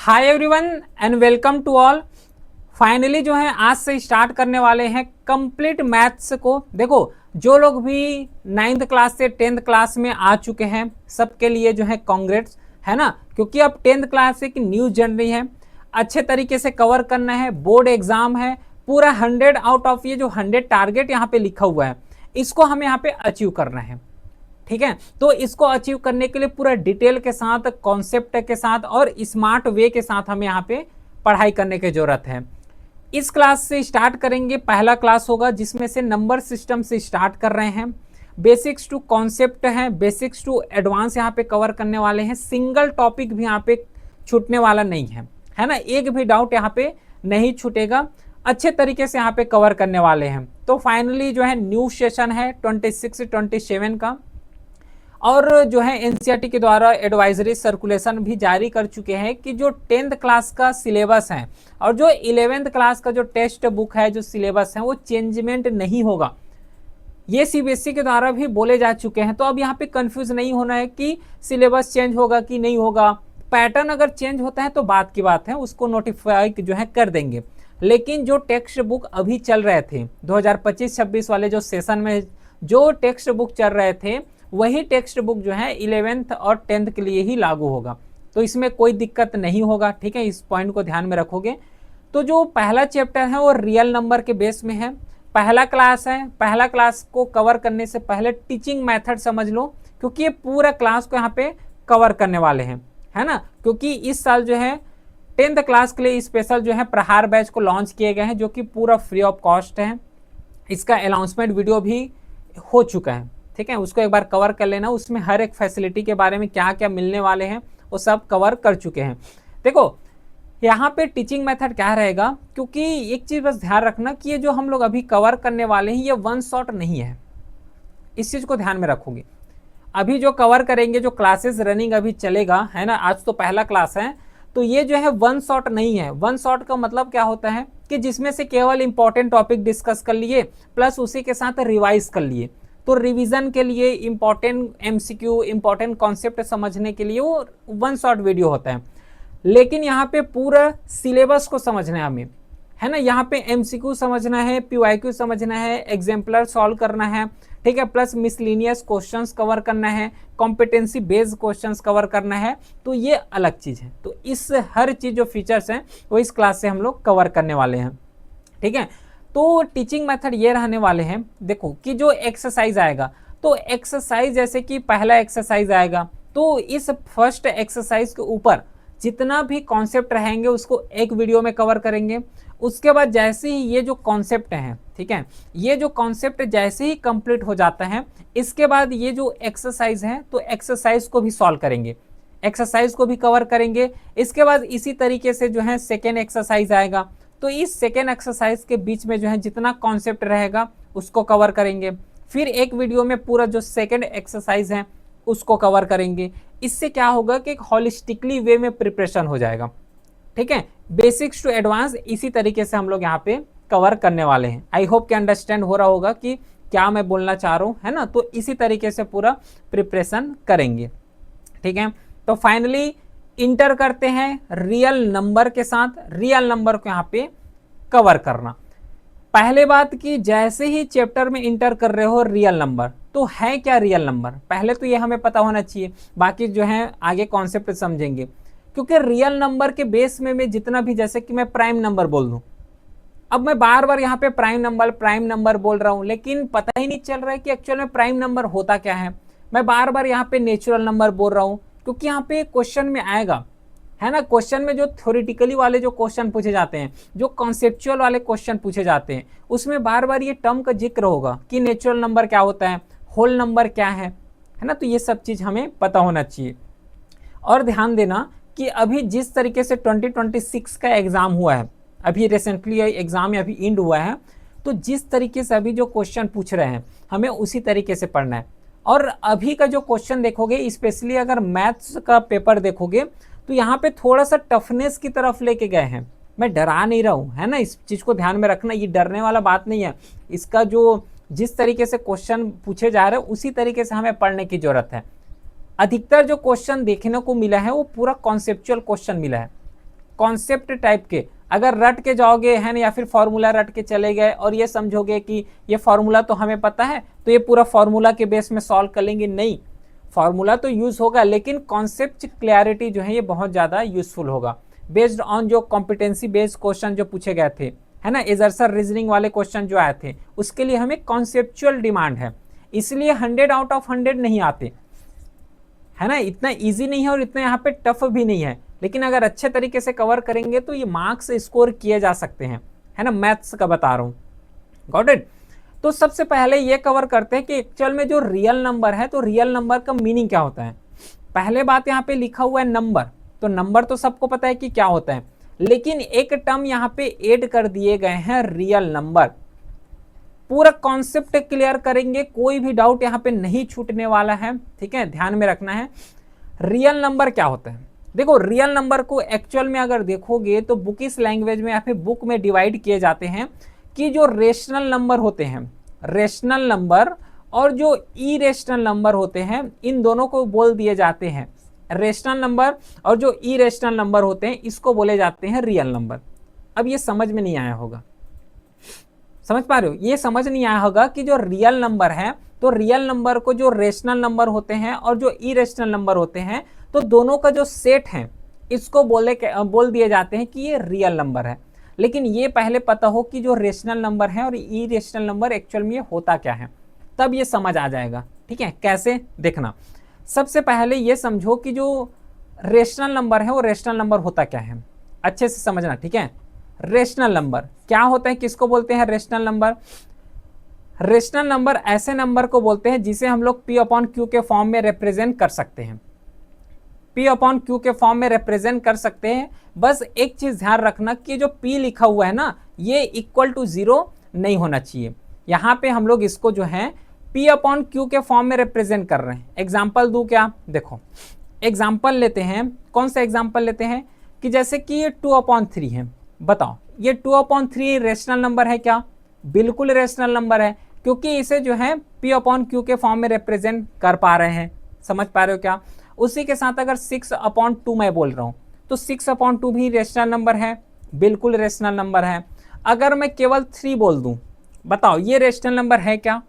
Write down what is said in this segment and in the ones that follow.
Hi everyone and welcome to all. Finally जो है आज से स्टार्ट करने वाले हैं कंप्लीट मैथ्स को। देखो, जो लोग भी 9th क्लास से 10th क्लास में आ चुके हैं सबके लिए जो है कांग्रेट्स, है ना। क्योंकि अब 10th क्लास एक न्यू जर्नी है, अच्छे तरीके से कवर करना है। बोर्ड एग्जाम है, पूरा 100 आउट ऑफ ये जो 100 टारगेट यहाँ पे लिखा हुआ है इसको हमें यहाँ पे अचीव करना है। ठीक है, तो इसको अचीव करने के लिए पूरा डिटेल के साथ, कॉन्सेप्ट के साथ और स्मार्ट वे के साथ हमें यहाँ पे पढ़ाई करने की जरूरत है। इस क्लास से स्टार्ट करेंगे, पहला क्लास होगा जिसमें से नंबर सिस्टम से स्टार्ट कर रहे हैं। बेसिक्स टू कॉन्सेप्ट है, बेसिक्स टू एडवांस यहाँ पे कवर करने वाले हैं। सिंगल टॉपिक भी यहाँ पे छूटने वाला नहीं है ना। एक भी डाउट यहाँ पे नहीं छूटेगा, अच्छे तरीके से यहाँ पे कवर करने वाले हैं। तो फाइनली जो है न्यू सेशन है 26-27 का, और जो है एनसीईआरटी के द्वारा एडवाइजरी सर्कुलेशन भी जारी कर चुके हैं कि जो 10th क्लास का सिलेबस है और जो 11th क्लास का जो टेक्स्ट बुक है, जो सिलेबस है, वो चेंजमेंट नहीं होगा। ये सीबीएसई के द्वारा भी बोले जा चुके हैं। तो अब यहाँ पे कंफ्यूज नहीं होना है कि सिलेबस चेंज होगा कि नहीं होगा। पैटर्न अगर चेंज होता है तो बात की बात है, उसको नोटिफाई जो है कर देंगे। लेकिन जो टेक्स्ट बुक अभी चल रहे थे 2025-26 वाले जो सेशन में जो टेक्स्ट बुक चल रहे थे, वही टेक्स्ट बुक जो है 11th और 10th के लिए ही लागू होगा। तो इसमें कोई दिक्कत नहीं होगा। ठीक है, इस पॉइंट को ध्यान में रखोगे। तो जो पहला चैप्टर है वो रियल नंबर के बेस में है, पहला क्लास है। पहला क्लास को कवर करने से पहले टीचिंग मेथड समझ लो, क्योंकि ये पूरा क्लास को यहाँ पे कवर करने वाले हैं, है ना। क्योंकि इस साल जो है 10th क्लास के लिए स्पेशल जो है प्रहार बैच को लॉन्च किए गए हैं, जो कि पूरा फ्री ऑफ कॉस्ट है। इसका अनाउंसमेंट वीडियो भी हो चुका है, ठीक है, उसको एक बार कवर कर लेना। उसमें हर एक फैसिलिटी के बारे में क्या क्या मिलने वाले हैं वो सब कवर कर चुके हैं। देखो, यहाँ पे टीचिंग मेथड क्या रहेगा, क्योंकि एक चीज बस ध्यान रखना कि ये जो हम लोग अभी कवर करने वाले हैं ये वन शॉट नहीं है, इस चीज को ध्यान में रखोगे। अभी जो कवर करेंगे, जो क्लासेस रनिंग अभी चलेगा, है ना, आज तो पहला क्लास है, तो ये जो है वन शॉट नहीं है। वन शॉट का मतलब क्या होता है कि जिसमें से केवल इंपॉर्टेंट टॉपिक डिस्कस कर लिए प्लस उसी के साथ रिवाइज कर लिए। तो रिवीजन के लिए, इंपॉर्टेंट एमसीक्यू, इंपॉर्टेंट कॉन्सेप्ट समझने के लिए वो वन शॉट वीडियो होता है। लेकिन यहाँ पे पूरा सिलेबस को समझना है हमें, है ना। यहाँ पे एमसीक्यू समझना है, पीवाईक्यू समझना है, एग्जाम्पलर सॉल्व करना है, ठीक है, प्लस मिसलिनियस क्वेश्चंस कवर करना है, कॉम्पिटेंसी बेस्ड क्वेश्चंस कवर करना है। तो ये अलग चीज है। तो इस हर चीज जो फीचर्स हैं वो इस क्लास से हम लोग कवर करने वाले हैं, ठीक है। तो टीचिंग मेथड ये रहने वाले हैं। देखो कि जो एक्सरसाइज आएगा, तो एक्सरसाइज जैसे कि पहला एक्सरसाइज आएगा, तो इस फर्स्ट एक्सरसाइज के ऊपर जितना भी कॉन्सेप्ट रहेंगे उसको एक वीडियो में कवर करेंगे। उसके बाद जैसे ही ये जो कॉन्सेप्ट है, ठीक है, ये जो कॉन्सेप्ट जैसे ही कंप्लीट हो जाता है, इसके बाद ये जो एक्सरसाइज है तो एक्सरसाइज को भी सॉल्व करेंगे, एक्सरसाइज को भी कवर करेंगे। इसके बाद इसी तरीके से जो है सेकेंड एक्सरसाइज आएगा, तो इस सेकेंड एक्सरसाइज के बीच में जो है जितना कॉन्सेप्ट रहेगा उसको कवर करेंगे। फिर एक वीडियो में पूरा जो सेकेंड एक्सरसाइज है उसको कवर करेंगे। इससे क्या होगा कि एक हॉलिस्टिकली वे में प्रिपरेशन हो जाएगा, ठीक है। बेसिक्स टू एडवांस इसी तरीके से हम लोग यहाँ पे कवर करने वाले हैं। आई होप कि अंडरस्टैंड हो रहा होगा कि क्या मैं बोलना चाह रहा हूँ, है ना। तो इसी तरीके से पूरा प्रिपरेशन करेंगे, ठीक है। तो फाइनली इंटर करते हैं रियल नंबर के साथ। रियल नंबर को यहाँ पे कवर करना, पहले बात कि जैसे ही चैप्टर में इंटर कर रहे हो रियल नंबर, तो है क्या रियल नंबर, पहले तो ये हमें पता होना चाहिए। बाकी जो है आगे कॉन्सेप्ट समझेंगे। क्योंकि रियल नंबर के बेस में मैं जितना भी, जैसे कि मैं प्राइम नंबर बोल दूं, अब मैं बार बार यहाँ पे प्राइम नंबर बोल रहा हूँ, लेकिन पता ही नहीं चल रहा है कि एक्चुअल में प्राइम नंबर होता क्या है। मैं बार बार यहाँ पे नेचुरल नंबर बोल रहा हूँ, क्योंकि यहाँ पे क्वेश्चन में आएगा, है ना। क्वेश्चन में जो थ्योरेटिकली वाले जो क्वेश्चन पूछे जाते हैं, जो कॉन्सेप्चुअल वाले क्वेश्चन पूछे जाते हैं, उसमें बार बार ये टर्म का जिक्र होगा कि नेचुरल नंबर क्या होता है, होल नंबर क्या है ना। तो ये सब चीज हमें पता होना चाहिए। और ध्यान देना कि अभी जिस तरीके से 2026 का एग्जाम हुआ है, अभी रिसेंटली एग्जाम अभी एंड हुआ है, तो जिस तरीके से अभी जो क्वेश्चन पूछ रहे हैं हमें उसी तरीके से पढ़ना है। और अभी का जो क्वेश्चन देखोगे, स्पेशली अगर मैथ्स का पेपर देखोगे, तो यहाँ पे थोड़ा सा टफनेस की तरफ लेके गए हैं। मैं डरा नहीं रहा हूँ, है ना, इस चीज को ध्यान में रखना। ये डरने वाला बात नहीं है। इसका जो जिस तरीके से क्वेश्चन पूछे जा रहे हैं उसी तरीके से हमें पढ़ने की जरूरत है। अधिकतर जो क्वेश्चन देखने को मिला है वो पूरा कॉन्सेप्चुअल क्वेश्चन मिला है, कॉन्सेप्ट टाइप के अगर रट के जाओगे है ना, या फिर फॉर्मूला रट के चले गए और ये समझोगे कि ये फॉर्मूला तो हमें पता है तो ये पूरा फॉर्मूला के बेस में सॉल्व कर लेंगे, नहीं, फॉर्मूला तो यूज होगा लेकिन कॉन्सेप्ट क्लैरिटी जो है ये बहुत ज़्यादा यूजफुल होगा बेस्ड ऑन जो कॉम्पिटेंसी बेस्ड क्वेश्चन जो पूछे गए थे, है ना, एजर्सर रीजनिंग वाले क्वेश्चन जो आए थे उसके लिए हमें कॉन्सेप्चुअल डिमांड है, इसलिए 100 आउट ऑफ 100 नहीं आते, है ना, इतना इजी नहीं है और इतना यहाँ पे टफ भी नहीं है, लेकिन अगर अच्छे तरीके से कवर करेंगे तो ये मार्क्स स्कोर किए जा सकते हैं, है ना, मैथ्स का बता रहा हूँ। Got it. तो सबसे पहले ये कवर करते हैं कि एक्चुअल में जो रियल नंबर है तो रियल नंबर का मीनिंग क्या होता है। पहले बात यहाँ पे लिखा हुआ है नंबर, तो नंबर तो सबको पता है कि क्या होता है, लेकिन एक टर्म यहाँ पे ऐड कर दिए गए हैं रियल नंबर। पूरा कॉन्सेप्ट क्लियर करेंगे, कोई भी डाउट यहाँ पे नहीं छूटने वाला है, ठीक है, ध्यान में रखना है। रियल नंबर क्या होता है, देखो रियल नंबर को एक्चुअल में अगर देखोगे तो बुकिश लैंग्वेज में या फिर बुक में डिवाइड किए जाते हैं कि जो रेशनल नंबर होते हैं, रेशनल नंबर और जो इरेशनल नंबर होते हैं, इन दोनों को बोल दिए जाते हैं, रेशनल नंबर और जो इरेशनल नंबर होते हैं इसको बोले जाते हैं रियल नंबर। अब ये समझ में नहीं आया होगा, समझ पा रहे हो, ये समझ नहीं आया होगा कि जो रियल नंबर है तो रियल नंबर को जो रेशनल नंबर होते हैं और जो इरेशनल नंबर होते हैं तो दोनों का जो सेट है इसको बोल दिए जाते हैं कि ये रियल नंबर है। लेकिन ये पहले पता हो कि जो रेशनल नंबर है और इरेशनल नंबर एक्चुअल में ये होता क्या है, तब ये समझ आ जाएगा, ठीक है। कैसे देखना, सबसे पहले ये समझो कि जो रेशनल नंबर है वो रेशनल नंबर होता क्या है, अच्छे से समझना, ठीक है। रेशनल नंबर क्या होता है, किसको बोलते हैं रेशनल नंबर। रेशनल नंबर ऐसे नंबर को बोलते हैं जिसे हम लोग P/Q के फॉर्म में रिप्रेजेंट कर सकते हैं, P/Q के फॉर्म में रिप्रेजेंट कर सकते हैं। बस एक चीज ध्यान रखना कि जो P लिखा हुआ है ना ये इक्वल टू 0 नहीं होना चाहिए। यहाँ पे हम लोग इसको जो है P/Q के फॉर्म में रिप्रेजेंट कर रहे हैं। एग्जाम्पल दूं क्या, देखो एग्जाम्पल लेते हैं, कौन सा एग्जाम्पल लेते हैं कि जैसे कि ये 2/3 है, बताओ ये 2/3 रेशनल नंबर है क्या, बिल्कुल रेशनल नंबर है, क्योंकि इसे जो है P/Q के फॉर्म में रिप्रेजेंट कर पा रहे हैं, समझ पा रहे हो क्या। उसी के साथ अगर 6/2 मैं बोल रहा हूँ तो 6/2 भी रेशनल नंबर है, बिल्कुल रेशनल नंबर है। अगर मैं केवल 3 बोल दूं, बताओ ये रेशनल नंबर है क्या,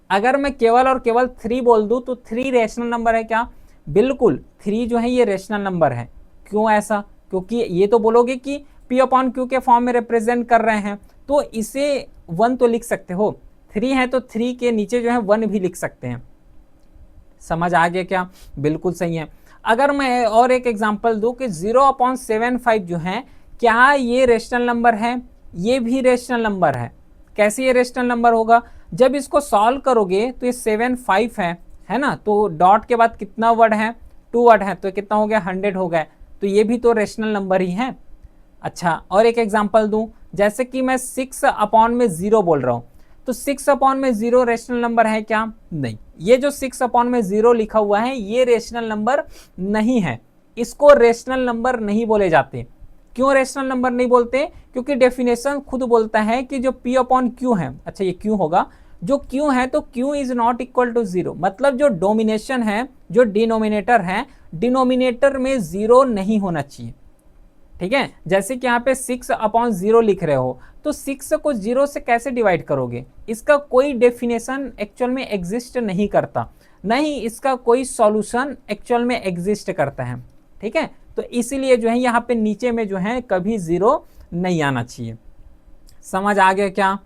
अगर मैं केवल और केवल 3 बोल दूं तो 3 रेशनल नंबर है क्या, बिल्कुल 3 जो है ये रेशनल नंबर है। क्यों ऐसा, क्योंकि ये तो बोलोगे कि P/Q के फॉर्म में रिप्रेजेंट कर रहे हैं तो इसे 1 तो लिख सकते हो, 3 है तो 3 के नीचे जो है 1 भी लिख सकते हैं, समझ आ गया क्या, बिल्कुल सही है। अगर मैं और एक एग्जांपल दूं कि 0/75 जो है, क्या ये रेशनल नंबर है, ये भी रेशनल नंबर है। कैसे ये रेशनल नंबर होगा, जब इसको सॉल्व करोगे तो ये 75 है ना, तो डॉट के बाद कितना वर्ड है, 2 वर्ड है, तो कितना हो गया 100 हो गया, तो ये भी तो रेशनल नंबर ही है। अच्छा और एक एग्जांपल दूं, जैसे कि मैं 6/0 बोल रहा हूं तो 6/0 रेशनल नंबर है क्या, नहीं, ये जो 6/0 लिखा हुआ है ये रेशनल नंबर नहीं है, इसको रेशनल नंबर नहीं बोले जाते। क्यों रेशनल नंबर नहीं बोलते, क्योंकि डेफिनेशन खुद बोलता है कि जो P/Q है, अच्छा ये Q होगा, जो Q है तो Q is not equal to 0, मतलब जो डोमिनेशन है, जो डिनोमिनेटर है, डिनोमिनेटर में 0 नहीं होना चाहिए, ठीक है। जैसे कि यहाँ पे 6/0 लिख रहे हो तो 6 को 0 से कैसे डिवाइड करोगे, इसका कोई डेफिनेशन एक्चुअल में एग्जिस्ट नहीं करता, नहीं इसका कोई सॉल्यूशन एक्चुअल में एग्जिस्ट करता है, ठीक है। तो इसीलिए जो है यहाँ पे नीचे में जो है कभी 0 नहीं आना चाहिए। समझ आ गया क्या,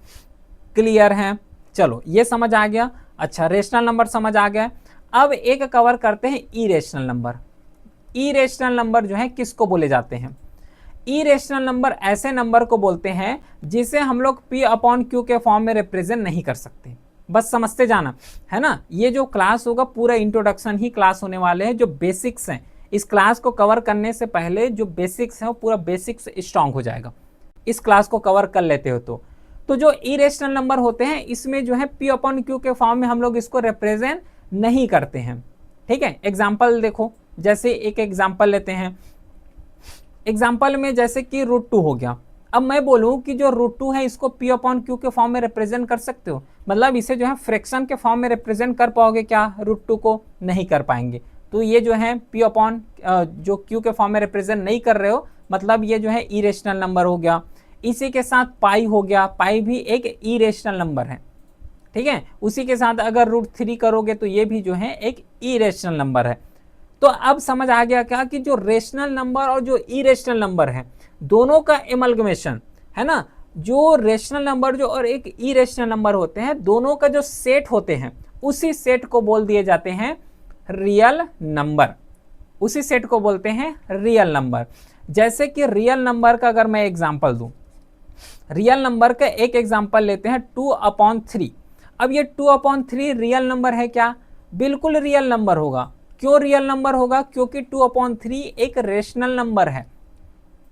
क्लियर है, चलो ये समझ आ गया। अच्छा रेशनल नंबर समझ आ गया, अब एक कवर करते हैं इरेशनल नंबर। इरेशनल नंबर जो है किसको बोले जाते हैं, इरेशनल नंबर ऐसे नंबर को बोलते हैं जिसे हम लोग P/Q के फॉर्म में रिप्रेजेंट नहीं कर सकते, बस समझते जाना, है ना। ये जो क्लास होगा पूरा इंट्रोडक्शन ही क्लास होने वाले हैं, जो बेसिक्स हैं इस क्लास को कवर करने से पहले जो बेसिक्स है वो पूरा बेसिक्स स्ट्रांग हो जाएगा, इस क्लास को कवर कर लेते हो तो जो इरेशनल नंबर होते हैं इसमें जो है P/Q के फॉर्म में हम लोग इसको रिप्रेजेंट नहीं करते हैं, ठीक है। एग्जाम्पल देखो, जैसे एक एग्जाम्पल लेते हैं, एग्जाम्पल में जैसे कि √2 हो गया। अब मैं बोलूं कि जो √2 है इसको P/Q के फॉर्म में रिप्रेजेंट कर सकते हो, मतलब इसे जो है फ्रैक्शन के फॉर्म में रिप्रेजेंट कर पाओगे क्या, √2 को नहीं कर पाएंगे। तो ये जो है जो Q के फॉर्म में रिप्रेजेंट नहीं कर रहे हो, मतलब ये जो है इरेशनल नंबर हो गया। इसी के साथ पाई हो गया, पाई भी एक इरेशनल नंबर है, ठीक है। उसी के साथ अगर √3 करोगे तो ये भी जो है एक इरेशनल नंबर है। तो अब समझ आ गया क्या कि जो रेशनल नंबर और जो इरेशनल नंबर है दोनों का एमलगमेशन है ना, जो रेशनल नंबर जो और एक इरेशनल नंबर होते हैं दोनों का जो सेट होते हैं उसी सेट को बोल दिए जाते हैं रियल नंबर, उसी सेट को बोलते हैं रियल नंबर। जैसे कि रियल नंबर का अगर मैं एग्जांपल दूं, रियल नंबर का एक एग्जांपल लेते हैं 2/3। अब ये 2/3 रियल नंबर है क्या? बिल्कुल रियल नंबर होगा। क्यों रियल नंबर होगा? क्योंकि 2/3 एक रेशनल नंबर है।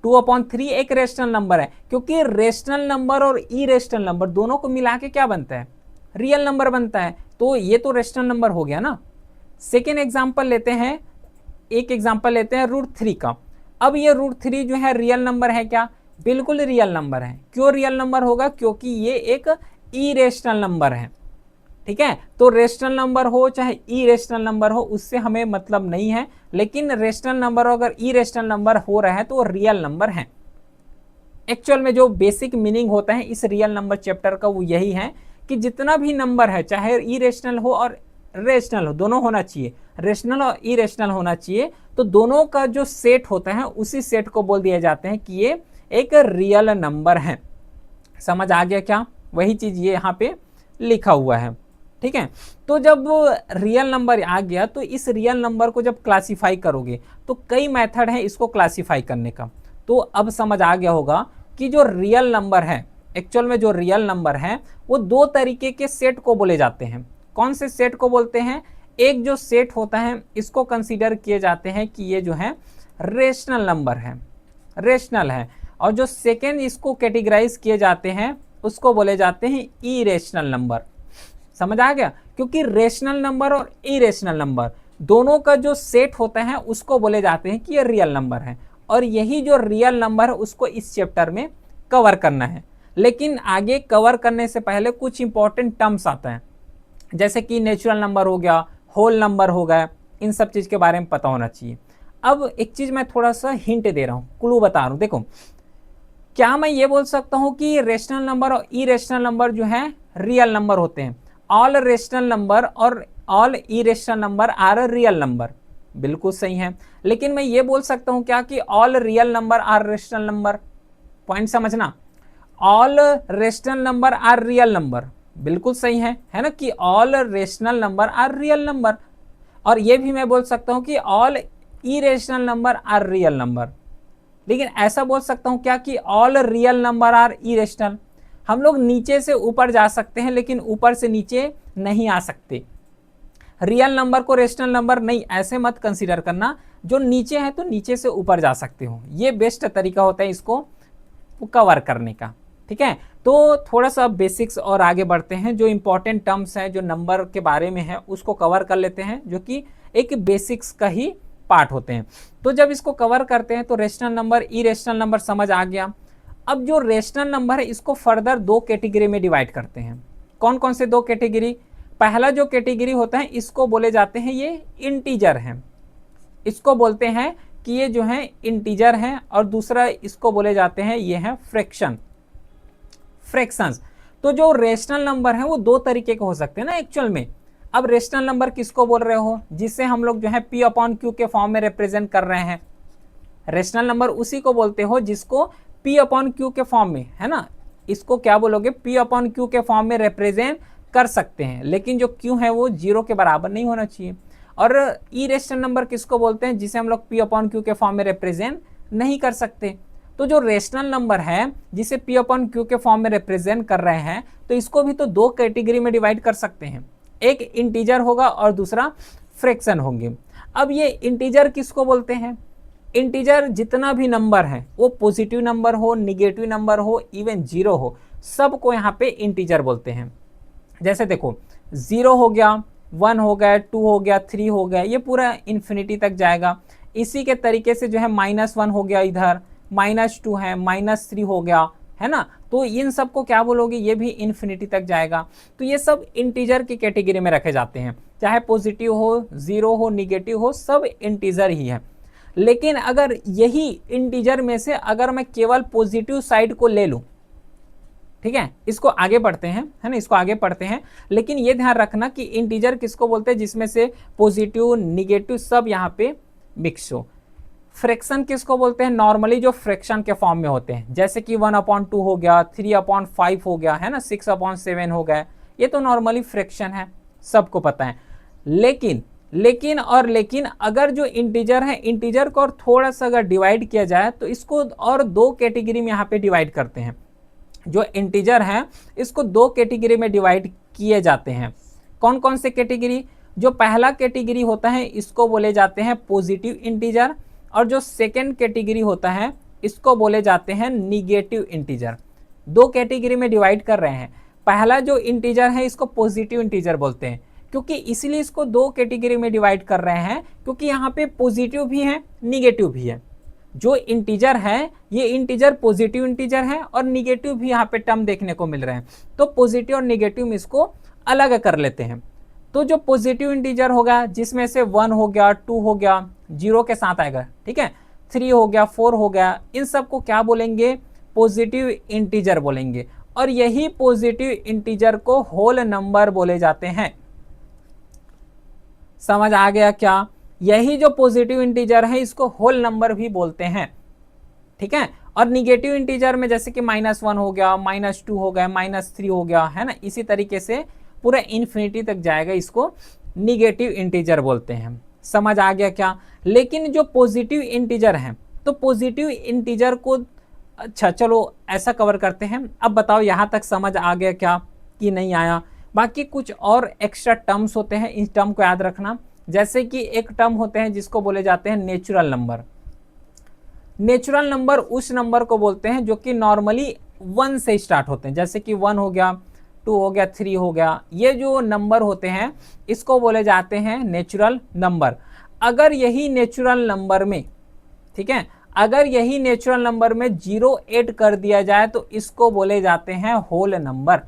2/3 एक रेशनल नंबर है, क्योंकि रेशनल नंबर और इरेशनल नंबर दोनों को मिला के क्या बनता है? रियल नंबर बनता है। तो ये तो रेशनल नंबर हो गया ना। सेकेंड एग्जांपल लेते हैं, एक एग्जांपल लेते हैं √3 का। अब ये √3 जो है रियल नंबर है क्या? बिल्कुल रियल नंबर है। क्यों रियल नंबर होगा? क्योंकि ये एक इरेशनल नंबर है, ठीक है। तो रेशनल नंबर हो चाहे इरेशनल नंबर हो उससे हमें मतलब नहीं है, लेकिन रेशनल नंबर अगर इरेशनल नंबर हो रहा है तो वो रियल नंबर है। एक्चुअल में जो बेसिक मीनिंग होता है इस रियल नंबर चैप्टर का वो यही है कि जितना भी नंबर है चाहे इरेशनल हो और रेशनल हो, दोनों होना चाहिए, रेशनल और इरेशनल होना चाहिए, तो दोनों का जो सेट होता है उसी सेट को बोल दिया जाते हैं कि ये एक रियल नंबर है। समझ आ गया क्या? वही चीज ये यहाँ पे लिखा हुआ है, ठीक है। तो जब रियल नंबर आ गया तो इस रियल नंबर को जब क्लासिफाई करोगे तो कई मेथड है इसको क्लासिफाई करने का। तो अब समझ आ गया होगा कि जो रियल नंबर है, एक्चुअल में जो रियल नंबर है वो दो तरीके के सेट को बोले जाते हैं। कौन से सेट को बोलते हैं? एक जो सेट होता है इसको कंसीडर किए जाते हैं कि ये जो है रेशनल नंबर है, रेशनल है। और जो सेकेंड इसको कैटेगराइज किए जाते हैं उसको बोले जाते हैं इरेशनल नंबर। समझ आ गया? क्योंकि रेशनल नंबर और इरेशनल नंबर दोनों का जो सेट होता है उसको बोले जाते हैं कि ये रियल नंबर है। और यही जो रियल नंबर है उसको इस चैप्टर में कवर करना है। लेकिन आगे कवर करने से पहले कुछ इंपॉर्टेंट टर्म्स आता है, जैसे कि नेचुरल नंबर हो गया, होल नंबर हो गया, इन सब चीज के बारे में पता होना चाहिए। अब एक चीज मैं थोड़ा सा हिंट दे रहा हूँ, क्लू बता रहा हूँ। देखो, क्या मैं ये बोल सकता हूँ कि रेशनल नंबर और इरेशनल नंबर जो है रियल नंबर होते हैं? ऑल रेशनल नंबर और all irrational number are real number, बिल्कुल सही है। लेकिन मैं ये बोल सकता हूँ क्या कि all real number are rational number? Point समझना, all rational number are real number, बिल्कुल सही है ना, कि all rational number are real number. और ये भी मैं बोल सकता हूँ कि all irrational number are real number. लेकिन ऐसा बोल सकता हूँ क्या कि all real number are irrational? हम लोग नीचे से ऊपर जा सकते हैं लेकिन ऊपर से नीचे नहीं आ सकते। रियल नंबर को रेशनल नंबर नहीं, ऐसे मत कंसीडर करना। जो नीचे है तो नीचे से ऊपर जा सकते हो, ये बेस्ट तरीका होता है इसको कवर करने का, ठीक है। तो थोड़ा सा बेसिक्स और आगे बढ़ते हैं। जो इंपॉर्टेंट टर्म्स हैं जो नंबर के बारे में है उसको कवर कर लेते हैं, जो कि एक बेसिक्स का ही पार्ट होते हैं। तो जब इसको कवर करते हैं तो रेशनल नंबर, इरेशनल नंबर समझ आ गया। अब जो रेशनल नंबर है इसको फर्दर दो कैटेगरी में डिवाइड करते हैं। कौन कौन से दो कैटेगरी? पहला जो कैटेगरी होता है इसको बोले जाते हैं ये इंटीजर है, इसको बोलते हैं कि ये जो है इंटीजर है। और दूसरा इसको बोले जाते हैं ये है फ्रैक्शन, फ्रैक्शंस। तो जो रेशनल नंबर है वो दो तरीके के हो सकते हैं ना एक्चुअल में। अब रेशनल नंबर किसको बोल रहे हो? जिसे हम लोग जो है P/Q के फॉर्म में रिप्रेजेंट कर रहे हैं। रेशनल नंबर उसी को बोलते हो जिसको P/Q के फॉर्म में, है ना, इसको क्या बोलोगे? P/Q के फॉर्म में रिप्रेजेंट कर सकते हैं, लेकिन जो Q है वो 0 के बराबर नहीं होना चाहिए। और इरेशनल नंबर किसको बोलते हैं? जिसे हम लोग P/Q के फॉर्म में रिप्रेजेंट नहीं कर सकते। तो जो रेशनल नंबर है जिसे P/Q के फॉर्म में रिप्रेजेंट कर रहे हैं तो इसको भी तो दो कैटेगरी में डिवाइड कर सकते हैं, एक इंटीजर होगा और दूसरा फ्रैक्शन होंगे। अब ये इंटीजर किसको बोलते हैं? इंटीजर जितना भी नंबर है वो पॉजिटिव नंबर हो, निगेटिव नंबर हो, इवन 0 हो, सबको यहाँ पे इंटीजर बोलते हैं। जैसे देखो 0 हो गया, 1 हो गया, 2 हो गया, 3 हो गया, ये पूरा इन्फिनिटी तक जाएगा। इसी के तरीके से जो है -1 हो गया, इधर -2 है, -3 हो गया, है ना। तो इन सब को क्या बोलोगे? ये भी इन्फिनिटी तक जाएगा। तो ये सब इंटीजर की कैटेगरी में रखे जाते हैं, चाहे पॉजिटिव हो, 0 हो, निगेटिव हो, सब इंटीजर ही है। लेकिन अगर यही इंटीजर में से अगर मैं केवल पॉजिटिव साइड को ले लूं, ठीक है, इसको आगे पढ़ते हैं, है ना, इसको आगे पढ़ते हैं। लेकिन ये ध्यान रखना कि इंटीजर किसको बोलते हैं, जिसमें से पॉजिटिव निगेटिव सब यहाँ पे मिक्स हो। फ्रैक्शन किसको बोलते हैं, नॉर्मली जो फ्रैक्शन के फॉर्म में होते हैं, जैसे कि 1/2 हो गया, 3/5 हो गया, है ना, 6/7 हो गया, ये तो नॉर्मली फ्रैक्शन है, सबको पता है। लेकिन अगर जो इंटीजर है, इंटीजर को और थोड़ा सा अगर डिवाइड किया जाए तो इसको और दो कैटेगरी में यहाँ पे डिवाइड करते हैं। जो इंटीजर है इसको दो कैटेगरी में डिवाइड किए जाते हैं। कौन कौन से कैटेगरी, जो पहला कैटेगरी होता है इसको बोले जाते हैं पॉजिटिव इंटीजर, और जो सेकेंड कैटेगरी होता है इसको बोले जाते हैं निगेटिव इंटीजर। दो कैटेगरी में डिवाइड कर रहे हैं। पहला जो इंटीजर है इसको पॉजिटिव इंटीजर बोलते हैं, क्योंकि इसलिए इसको दो कैटेगरी में डिवाइड कर रहे हैं, क्योंकि यहाँ पे पॉजिटिव भी है निगेटिव भी है। जो इंटीजर है ये इंटीजर पॉजिटिव इंटीजर है और निगेटिव भी यहाँ पे टर्म देखने को मिल रहे हैं, तो पॉजिटिव और निगेटिव में इसको अलग कर लेते हैं। तो जो पॉजिटिव इंटीजर होगा जिसमें से 1 हो गया, 2 हो गया, 0 के साथ आएगा, ठीक है, 3 हो गया, 4 हो गया, इन सब को क्या बोलेंगे, पॉजिटिव इंटीजर बोलेंगे। और यही पॉजिटिव इंटीजर को होल नंबर बोले जाते हैं। समझ आ गया क्या, यही जो पॉजिटिव इंटीजर है इसको होल नंबर भी बोलते हैं, ठीक है। और निगेटिव इंटीजर में जैसे कि -1 हो गया, -2 हो गया, -3 हो गया, है ना, इसी तरीके से पूरा इन्फिनिटी तक जाएगा, इसको निगेटिव इंटीजर बोलते हैं। समझ आ गया क्या। लेकिन जो पॉजिटिव इंटीजर है, तो पॉजिटिव इंटीजर को, अच्छा चलो ऐसा कवर करते हैं। अब बताओ यहाँ तक समझ आ गया क्या कि नहीं आया। बाकी कुछ और एक्स्ट्रा टर्म्स होते हैं, इस टर्म को याद रखना। जैसे कि एक टर्म होते हैं जिसको बोले जाते हैं नेचुरल नंबर। नेचुरल नंबर उस नंबर को बोलते हैं जो कि नॉर्मली 1 से स्टार्ट होते हैं, जैसे कि 1 हो गया, 2 हो गया, 3 हो गया, ये जो नंबर होते हैं इसको बोले जाते हैं नेचुरल नंबर। अगर यही नेचुरल नंबर में, ठीक है, अगर यही नेचुरल नंबर में 0 ऐड कर दिया जाए तो इसको बोले जाते हैं होल नंबर,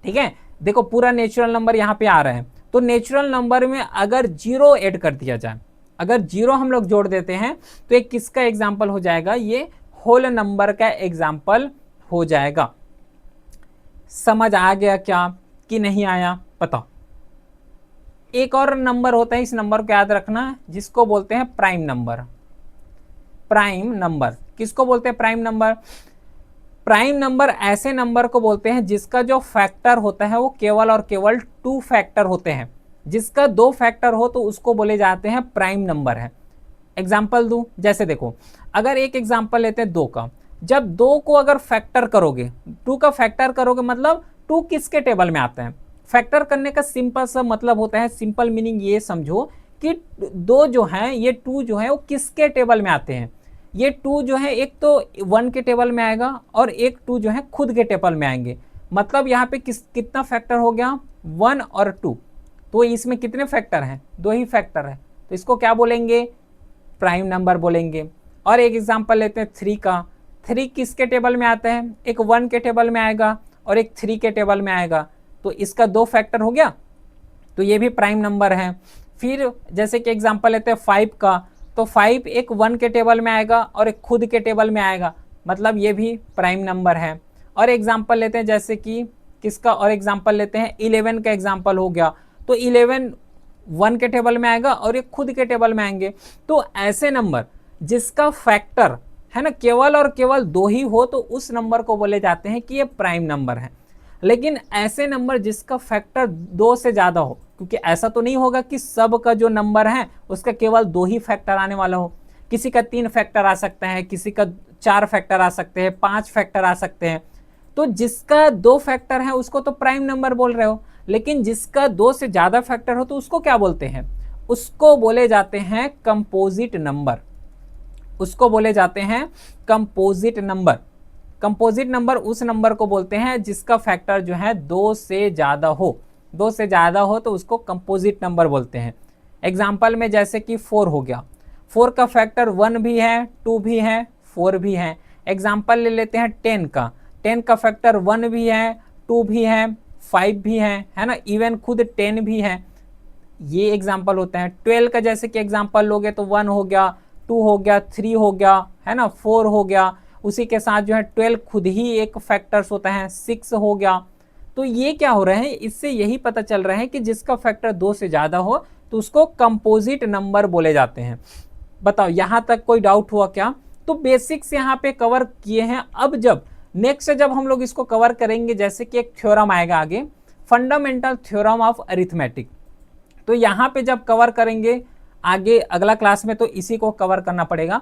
ठीक है। देखो पूरा नेचुरल नंबर यहाँ पे आ रहा है, तो नेचुरल नंबर में अगर 0 ऐड कर दिया जाए, अगर 0 हम लोग जोड़ देते हैं तो एक किसका एग्जाम्पल हो जाएगा, ये होल नंबर का एग्जाम्पल हो जाएगा। समझ आ गया क्या कि नहीं आया, बताओ। एक और नंबर होता है, इस नंबर को याद रखना, जिसको बोलते हैं प्राइम नंबर। प्राइम नंबर किसको बोलते हैं, प्राइम नंबर। प्राइम नंबर ऐसे नंबर को बोलते हैं जिसका जो फैक्टर होता है वो केवल और केवल 2 फैक्टर होते हैं। जिसका 2 फैक्टर हो तो उसको बोले जाते हैं प्राइम नंबर है। एग्जाम्पल दूं, जैसे देखो, अगर एक एग्जाम्पल लेते हैं 2 का, जब 2 को अगर फैक्टर करोगे, 2 का फैक्टर करोगे, मतलब 2 किसके टेबल में आता है। फैक्टर करने का सिंपल सा मतलब होता है, सिंपल मीनिंग ये समझो कि 2 जो है, ये 2 जो है वो किसके टेबल में आते हैं। ये 2 जो है एक तो 1 के टेबल में आएगा और एक 2 जो है खुद के टेबल में आएंगे। मतलब यहाँ पे कितना फैक्टर हो गया, 1 और 2, तो इसमें कितने फैक्टर हैं, 2 ही फैक्टर है, तो इसको क्या बोलेंगे, प्राइम नंबर बोलेंगे। और एक एग्जांपल लेते हैं 3 का। 3 किसके टेबल में आता है, एक 1 के टेबल में आएगा और एक 3 के टेबल में आएगा, तो इसका 2 फैक्टर हो गया, तो ये भी प्राइम नंबर है। फिर जैसे कि एग्जांपल लेते हैं 5 का, तो 5 एक 1 के टेबल में आएगा और एक खुद के टेबल में आएगा, मतलब ये भी प्राइम नंबर है। और एग्जांपल लेते हैं जैसे कि किसका, और एग्जांपल लेते हैं 11 का एग्जांपल हो गया, तो 11 1 के टेबल में आएगा और एक खुद के टेबल में आएंगे। तो ऐसे नंबर जिसका फैक्टर है ना केवल और केवल 2 ही हो तो उस नंबर को बोले जाते हैं कि ये प्राइम नंबर है। लेकिन ऐसे नंबर जिसका फैक्टर 2 से ज़्यादा हो, क्योंकि ऐसा तो नहीं होगा कि सब का जो नंबर है उसका केवल 2 ही फैक्टर आने वाला हो, किसी का 3 फैक्टर आ सकता है, किसी का 4 फैक्टर आ सकते हैं, 5 फैक्टर आ सकते हैं। तो जिसका 2 फैक्टर है उसको तो प्राइम नंबर बोल रहे हो, लेकिन जिसका 2 से ज़्यादा फैक्टर हो तो उसको क्या बोलते हैं, उसको बोले जाते हैं कंपोजिट नंबर। उसको बोले जाते हैं कंपोजिट नंबर। कंपोजिट नंबर उस नंबर को बोलते हैं जिसका फैक्टर जो है 2 से ज़्यादा हो। 2 से ज़्यादा हो तो उसको कंपोजिट नंबर बोलते हैं। एग्जाम्पल में जैसे कि 4 हो गया, 4 का फैक्टर 1 भी है, 2 भी है, 4 भी है। एग्जाम्पल ले लेते हैं 10 का, 10 का फैक्टर 1 भी है, 2 भी है, 5 भी है ना, इवन खुद 10 भी है। ये एग्जाम्पल होता है। 12 का जैसे कि एग्जाम्पल लोगे तो 1 हो गया, 2 हो गया, 3 हो गया, है ना, 4 हो गया, उसी के साथ जो है 12 खुद ही एक फैक्टर्स होता है, 6 हो गया। तो ये क्या हो रहा है, इससे यही पता चल रहा है कि जिसका फैक्टर 2 से ज़्यादा हो तो उसको कंपोजिट नंबर बोले जाते हैं। बताओ यहाँ तक कोई डाउट हुआ क्या? तो बेसिक्स यहाँ पे कवर किए हैं। अब जब नेक्स्ट जब हम लोग इसको कवर करेंगे, जैसे कि एक थ्योरम आएगा आगे, फंडामेंटल थ्योरम ऑफ अरिथमेटिक, तो यहाँ पे जब कवर करेंगे आगे अगला क्लास में, तो इसी को कवर करना पड़ेगा।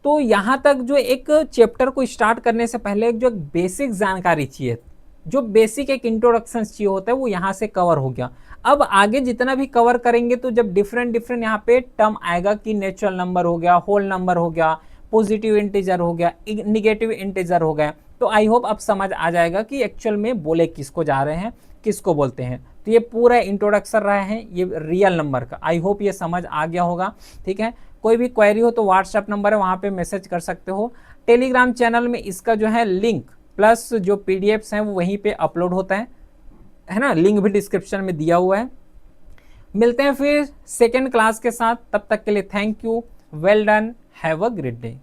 तो यहाँ तक जो एक चैप्टर को स्टार्ट करने से पहले जो बेसिक जानकारी चाहिए, जो बेसिक एक इंट्रोडक्शन चाहिए होता है, वो यहाँ से कवर हो गया। अब आगे जितना भी कवर करेंगे तो जब डिफरेंट यहाँ पे टर्म आएगा कि नेचुरल नंबर हो गया, होल नंबर हो गया, पॉजिटिव इंटीजर हो गया, निगेटिव इंटीजर हो गया, तो आई होप अब समझ आ जाएगा कि एक्चुअल में बोले किसको जा रहे हैं, किसको बोलते हैं। तो ये पूरा इंट्रोडक्शन रहा है ये रियल नंबर का। आई होप ये समझ आ गया होगा। ठीक है, कोई भी क्वेरी हो तो व्हाट्सएप नंबर है, वहाँ पे मैसेज कर सकते हो। टेलीग्राम चैनल में इसका जो है लिंक प्लस जो पीडीएफ्स हैं वो वहीं पे अपलोड होता है ना, लिंक भी डिस्क्रिप्शन में दिया हुआ है। मिलते हैं फिर सेकेंड क्लास के साथ, तब तक के लिए thank you, well done, have a great day.